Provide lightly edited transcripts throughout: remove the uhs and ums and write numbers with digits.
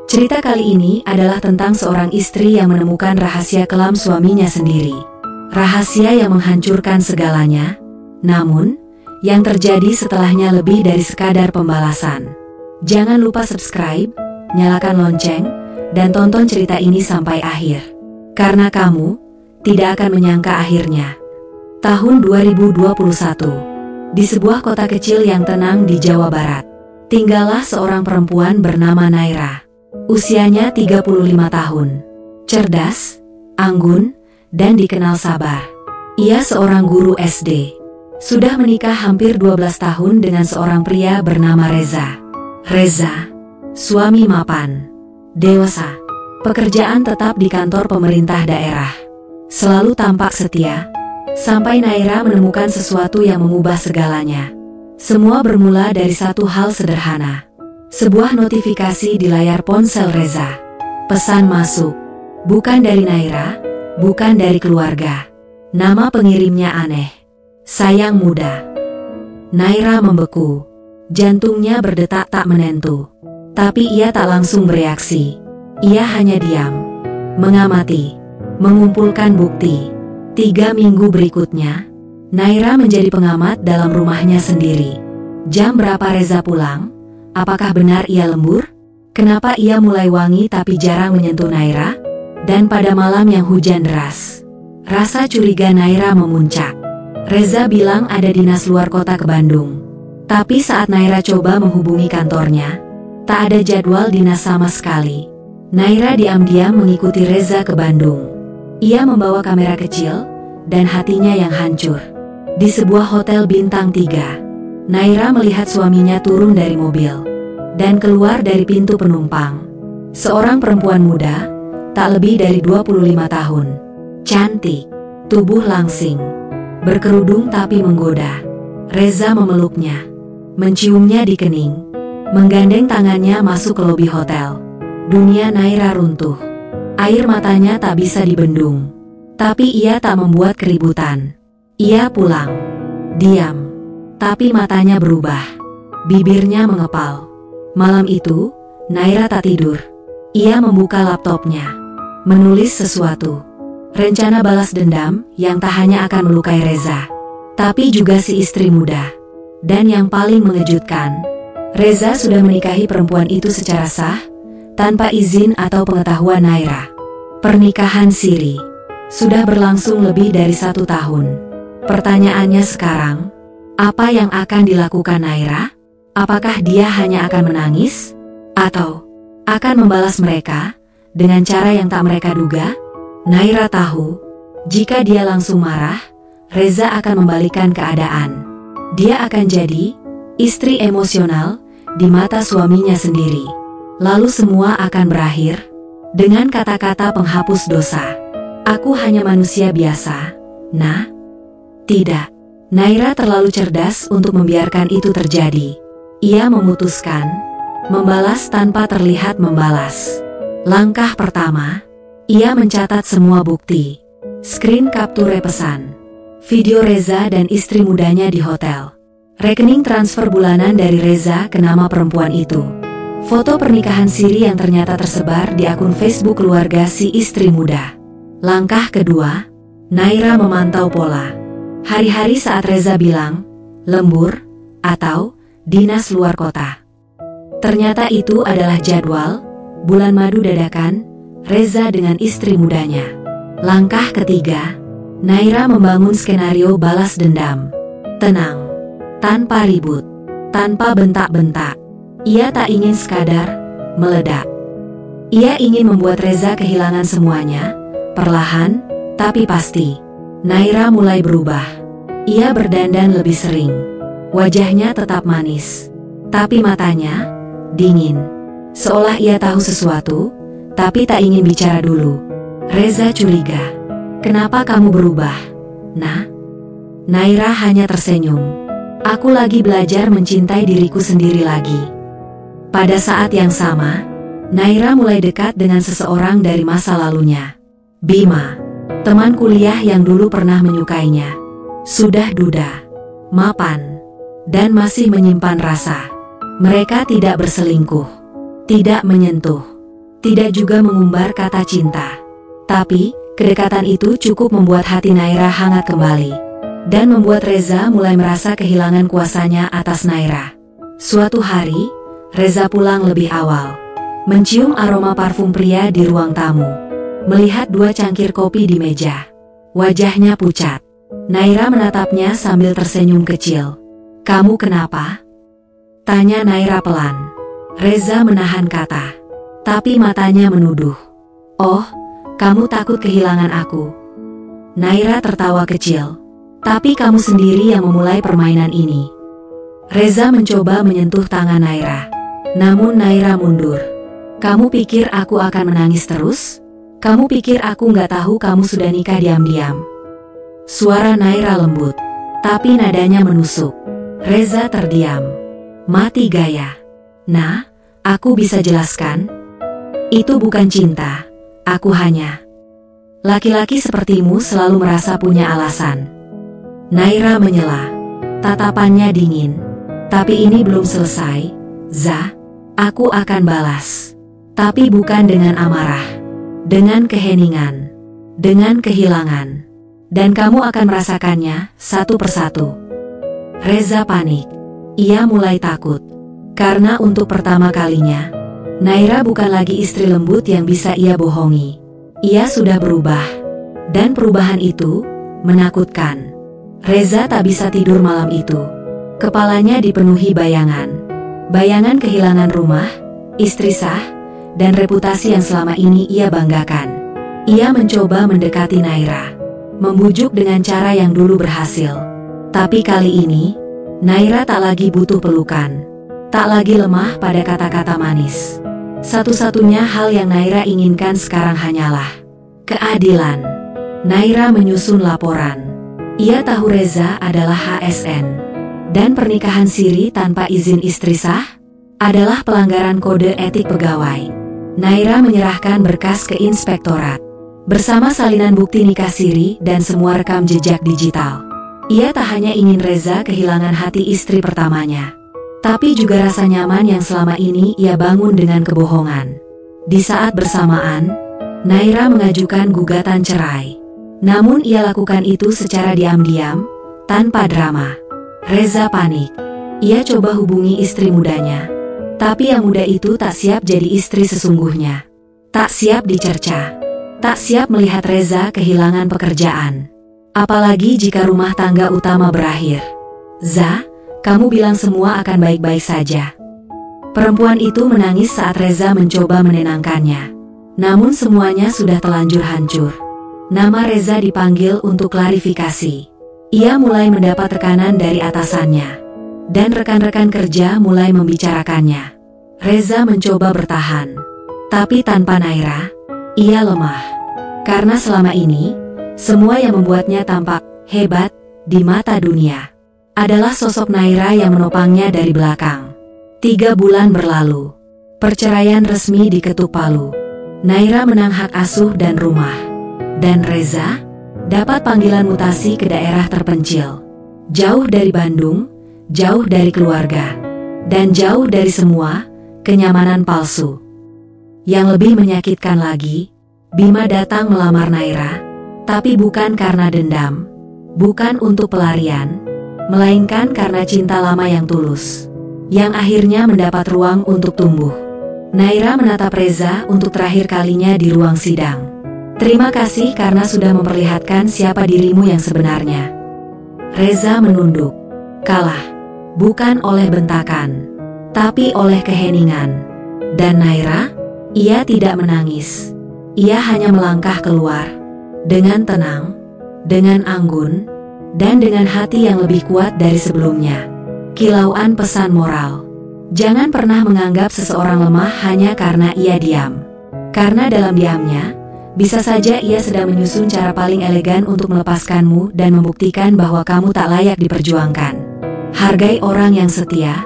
Cerita kali ini adalah tentang seorang istri yang menemukan rahasia kelam suaminya sendiri. Rahasia yang menghancurkan segalanya, namun yang terjadi setelahnya lebih dari sekadar pembalasan. Jangan lupa subscribe, nyalakan lonceng, dan tonton cerita ini sampai akhir. Karena kamu tidak akan menyangka akhirnya. Tahun 2021, di sebuah kota kecil yang tenang di Jawa Barat, tinggallah seorang perempuan bernama Naira. Usianya 35 tahun. Cerdas, anggun, dan dikenal sabar. Ia seorang guru SD. Sudah menikah hampir 12 tahun dengan seorang pria bernama Reza. Reza, suami mapan, dewasa, pekerjaan tetap di kantor pemerintah daerah. Selalu tampak setia, sampai Naira menemukan sesuatu yang mengubah segalanya. Semua bermula dari satu hal sederhana. Sebuah notifikasi di layar ponsel Reza. Pesan masuk. Bukan dari Naira, bukan dari keluarga. Nama pengirimnya aneh. Sayang muda. Naira membeku. Jantungnya berdetak tak menentu. Tapi ia tak langsung bereaksi. Ia hanya diam. Mengamati. Mengumpulkan bukti. 3 minggu berikutnya, Naira menjadi pengamat dalam rumahnya sendiri. Jam berapa Reza pulang? Apakah benar ia lembur? Kenapa ia mulai wangi tapi jarang menyentuh Naira? Dan pada malam yang hujan deras, rasa curiga Naira memuncak. Reza bilang ada dinas luar kota ke Bandung. Tapi saat Naira coba menghubungi kantornya, tak ada jadwal dinas sama sekali. Naira diam-diam mengikuti Reza ke Bandung. Ia membawa kamera kecil, dan hatinya yang hancur. Di sebuah hotel bintang 3, Naira melihat suaminya turun dari mobil dan keluar dari pintu penumpang. Seorang perempuan muda, tak lebih dari 25 tahun. Cantik, tubuh langsing, berkerudung tapi menggoda. Reza memeluknya, menciumnya di kening, menggandeng tangannya masuk ke lobi hotel. Dunia Naira runtuh. Air matanya tak bisa dibendung. Tapi ia tak membuat keributan. Ia pulang, diam, tapi matanya berubah. Bibirnya mengepal. Malam itu, Naira tak tidur. Ia membuka laptopnya, menulis sesuatu. Rencana balas dendam yang tak hanya akan melukai Reza, tapi juga si istri muda. Dan yang paling mengejutkan, Reza sudah menikahi perempuan itu secara sah, tanpa izin atau pengetahuan Naira. Pernikahan siri sudah berlangsung lebih dari 1 tahun. Pertanyaannya sekarang, apa yang akan dilakukan Naira? Apakah dia hanya akan menangis? Atau akan membalas mereka dengan cara yang tak mereka duga? Naira tahu, jika dia langsung marah, Reza akan membalikan keadaan. Dia akan jadi istri emosional di mata suaminya sendiri. Lalu semua akan berakhir dengan kata-kata penghapus dosa. Aku hanya manusia biasa, nah? Tidak. Naira terlalu cerdas untuk membiarkan itu terjadi. Ia memutuskan membalas tanpa terlihat membalas. Langkah pertama, ia mencatat semua bukti. Screen capture pesan, video Reza dan istri mudanya di hotel, rekening transfer bulanan dari Reza ke nama perempuan itu, foto pernikahan siri yang ternyata tersebar di akun Facebook keluarga si istri muda. Langkah kedua, Naira memantau pola. Hari-hari saat Reza bilang lembur atau dinas luar kota. Ternyata itu adalah jadwal bulan madu dadakan Reza dengan istri mudanya. Langkah ketiga, Naira membangun skenario balas dendam. Tenang, tanpa ribut, tanpa bentak-bentak. Ia tak ingin sekadar meledak. Ia ingin membuat Reza kehilangan semuanya, perlahan tapi pasti. Naira mulai berubah. Ia berdandan lebih sering. Wajahnya tetap manis, tapi matanya dingin. Seolah ia tahu sesuatu, tapi tak ingin bicara dulu. Reza curiga. Kenapa kamu berubah, Nah? Naira hanya tersenyum. Aku lagi belajar mencintai diriku sendiri lagi. Pada saat yang sama, Naira mulai dekat dengan seseorang dari masa lalunya. Bima, teman kuliah yang dulu pernah menyukainya. Sudah duda, mapan, dan masih menyimpan rasa. Mereka tidak berselingkuh, tidak menyentuh, tidak juga mengumbar kata cinta. Tapi, kedekatan itu cukup membuat hati Naira hangat kembali. Dan membuat Reza mulai merasa kehilangan kuasanya atas Naira. Suatu hari, Reza pulang lebih awal. Mencium aroma parfum pria di ruang tamu. Melihat 2 cangkir kopi di meja. Wajahnya pucat. Naira menatapnya sambil tersenyum kecil. "Kamu kenapa?" tanya Naira pelan. Reza menahan kata. Tapi matanya menuduh. "Oh, kamu takut kehilangan aku." Naira tertawa kecil. "Tapi kamu sendiri yang memulai permainan ini." Reza mencoba menyentuh tangan Naira. Namun Naira mundur. "Kamu pikir aku akan menangis terus? Kamu pikir aku nggak tahu kamu sudah nikah diam-diam?" Suara Naira lembut, tapi nadanya menusuk. Reza terdiam. Mati gaya. "Nah, aku bisa jelaskan. Itu bukan cinta, aku hanya..." "Laki-laki sepertimu selalu merasa punya alasan." Naira menyela. Tatapannya dingin. "Tapi ini belum selesai, Za. Aku akan balas. Tapi bukan dengan amarah. Dengan keheningan. Dengan kehilangan. Dan kamu akan merasakannya, satu persatu." Reza panik. Ia mulai takut. Karena untuk pertama kalinya, Naira bukan lagi istri lembut yang bisa ia bohongi. Ia sudah berubah. Dan perubahan itu menakutkan. Reza tak bisa tidur malam itu. Kepalanya dipenuhi bayangan. Bayangan kehilangan rumah, istri sah, dan reputasi yang selama ini ia banggakan. Ia mencoba mendekati Naira. Membujuk dengan cara yang dulu berhasil. Tapi kali ini, Naira tak lagi butuh pelukan. Tak lagi lemah pada kata-kata manis. Satu-satunya hal yang Naira inginkan sekarang hanyalah keadilan. Naira menyusun laporan. Ia tahu Reza adalah ASN. Dan pernikahan siri tanpa izin istri sah adalah pelanggaran kode etik pegawai. Naira menyerahkan berkas ke inspektorat. Bersama salinan bukti nikah siri dan semua rekam jejak digital. Ia tak hanya ingin Reza kehilangan hati istri pertamanya, tapi juga rasa nyaman yang selama ini ia bangun dengan kebohongan. Di saat bersamaan, Naira mengajukan gugatan cerai. Namun ia lakukan itu secara diam-diam, tanpa drama. Reza panik. Ia coba hubungi istri mudanya. Tapi yang muda itu tak siap jadi istri sesungguhnya. Tak siap dicerca. Tak siap melihat Reza kehilangan pekerjaan. Apalagi jika rumah tangga utama berakhir. "Za, kamu bilang semua akan baik-baik saja." Perempuan itu menangis saat Reza mencoba menenangkannya. Namun semuanya sudah terlanjur hancur. Nama Reza dipanggil untuk klarifikasi. Ia mulai mendapat tekanan dari atasannya. Dan rekan-rekan kerja mulai membicarakannya. Reza mencoba bertahan. Tapi tanpa Naira, ia lemah. Karena selama ini, semua yang membuatnya tampak hebat di mata dunia adalah sosok Naira yang menopangnya dari belakang. 3 bulan berlalu. Perceraian resmi diketuk palu. Naira menang hak asuh dan rumah. Dan Reza dapat panggilan mutasi ke daerah terpencil. Jauh dari Bandung, jauh dari keluarga, dan jauh dari semua kenyamanan palsu. Yang lebih menyakitkan lagi, Bima datang melamar Naira. Tapi bukan karena dendam, bukan untuk pelarian, melainkan karena cinta lama yang tulus, yang akhirnya mendapat ruang untuk tumbuh. Naira menatap Reza untuk terakhir kalinya di ruang sidang. "Terima kasih karena sudah memperlihatkan siapa dirimu yang sebenarnya." Reza menunduk. Kalah, bukan oleh bentakan, tapi oleh keheningan. Dan Naira, ia tidak menangis. Ia hanya melangkah keluar. Dengan tenang, dengan anggun, dan dengan hati yang lebih kuat dari sebelumnya. Kilauan pesan moral. Jangan pernah menganggap seseorang lemah hanya karena ia diam. Karena dalam diamnya, bisa saja ia sedang menyusun cara paling elegan untuk melepaskanmu dan membuktikan bahwa kamu tak layak diperjuangkan. Hargai orang yang setia,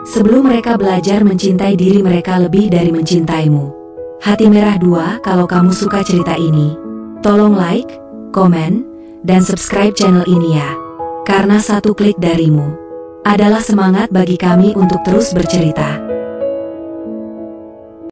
sebelum mereka belajar mencintai diri mereka lebih dari mencintaimu. Hati Merah 2, kalau kamu suka cerita ini, tolong like, komen, dan subscribe channel ini ya. Karena satu klik darimu adalah semangat bagi kami untuk terus bercerita.